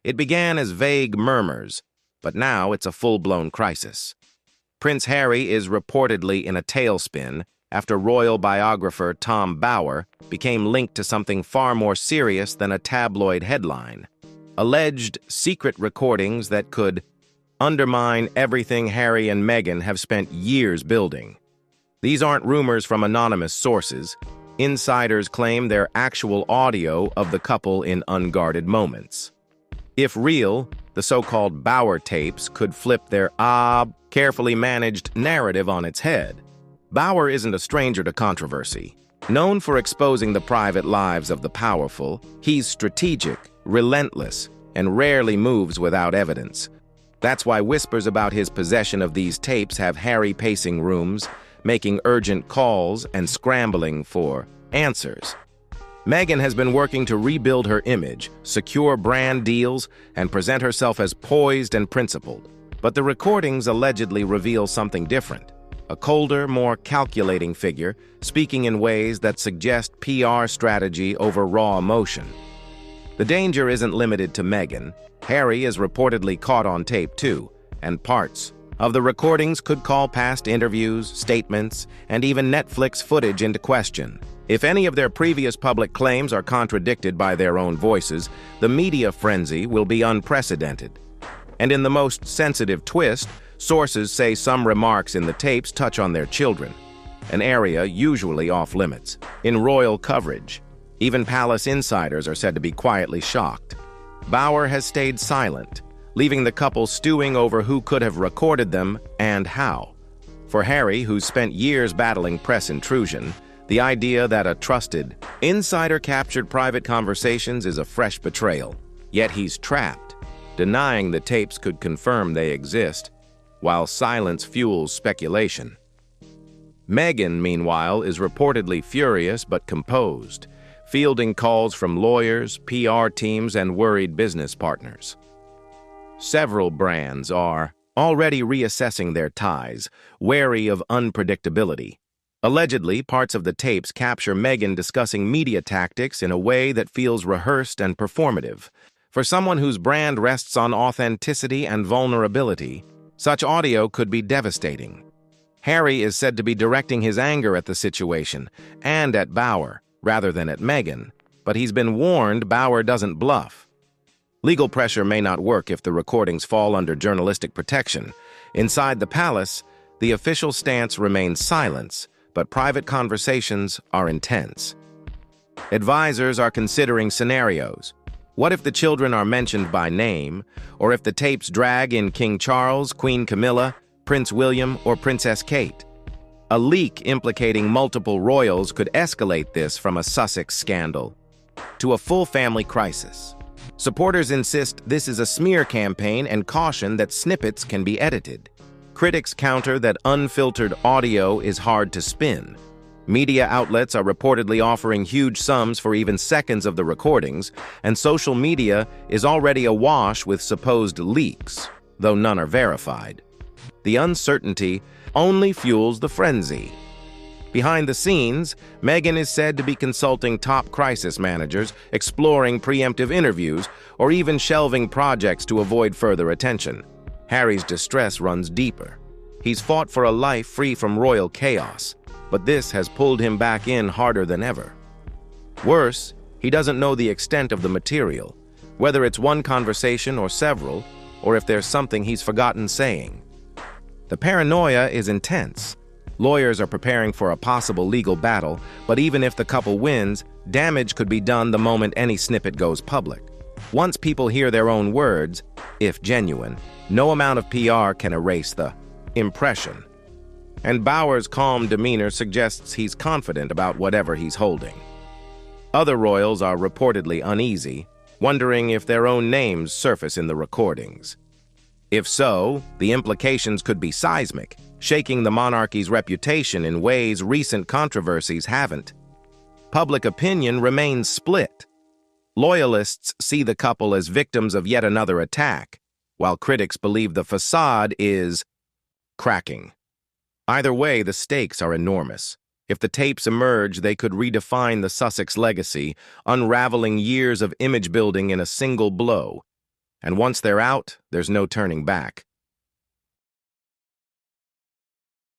It began as vague murmurs, but now it's a full-blown crisis. Prince Harry is reportedly in a tailspin after royal biographer Tom Bower became linked to something far more serious than a tabloid headline: alleged secret recordings that could undermine everything Harry and Meghan have spent years building. These aren't rumors from anonymous sources. Insiders claim they're actual audio of the couple in unguarded moments. If real, the so-called Bower tapes could flip their carefully managed narrative on its head. Bower isn't a stranger to controversy. Known for exposing the private lives of the powerful, he's strategic, relentless, and rarely moves without evidence. That's why whispers about his possession of these tapes have Harry pacing rooms, making urgent calls, and scrambling for answers. Meghan has been working to rebuild her image, secure brand deals, and present herself as poised and principled. But the recordings allegedly reveal something different: a colder, more calculating figure, speaking in ways that suggest PR strategy over raw emotion. The danger isn't limited to Meghan. Harry is reportedly caught on tape too, and parts of the recordings could call past interviews, statements, and even Netflix footage into question. If any of their previous public claims are contradicted by their own voices, the media frenzy will be unprecedented. And in the most sensitive twist, sources say some remarks in the tapes touch on their children, an area usually off-limits. In royal coverage, even palace insiders are said to be quietly shocked. Bower has stayed silent, leaving the couple stewing over who could have recorded them and how. For Harry, who's spent years battling press intrusion, the idea that a trusted insider captured private conversations is a fresh betrayal. Yet he's trapped. Denying the tapes could confirm they exist, while silence fuels speculation. Meghan, meanwhile, is reportedly furious but composed, fielding calls from lawyers, PR teams, and worried business partners. Several brands are already reassessing their ties, wary of unpredictability. Allegedly, parts of the tapes capture Meghan discussing media tactics in a way that feels rehearsed and performative. For someone whose brand rests on authenticity and vulnerability, such audio could be devastating. Harry is said to be directing his anger at the situation and at Bower, rather than at Meghan, but he's been warned Bower doesn't bluff. Legal pressure may not work if the recordings fall under journalistic protection. Inside the palace, the official stance remains silence, but private conversations are intense. Advisors are considering scenarios. What if the children are mentioned by name, or if the tapes drag in King Charles, Queen Camilla, Prince William, or Princess Kate? A leak implicating multiple royals could escalate this from a Sussex scandal to a full family crisis. Supporters insist this is a smear campaign and caution that snippets can be edited. Critics counter that unfiltered audio is hard to spin. Media outlets are reportedly offering huge sums for even seconds of the recordings, and social media is already awash with supposed leaks, though none are verified. The uncertainty only fuels the frenzy. Behind the scenes, Meghan is said to be consulting top crisis managers, exploring preemptive interviews, or even shelving projects to avoid further attention. Harry's distress runs deeper. He's fought for a life free from royal chaos, but this has pulled him back in harder than ever. Worse, he doesn't know the extent of the material, whether it's one conversation or several, or if there's something he's forgotten saying. The paranoia is intense. Lawyers are preparing for a possible legal battle, but even if the couple wins, damage could be done the moment any snippet goes public. Once people hear their own words, if genuine, no amount of PR can erase the impression. And Bower's calm demeanor suggests he's confident about whatever he's holding. Other royals are reportedly uneasy, wondering if their own names surface in the recordings. If so, the implications could be seismic, shaking the monarchy's reputation in ways recent controversies haven't. Public opinion remains split. Loyalists see the couple as victims of yet another attack, while critics believe the facade is cracking. Either way, the stakes are enormous. If the tapes emerge, they could redefine the Sussex legacy, unraveling years of image building in a single blow. And once they're out, there's no turning back.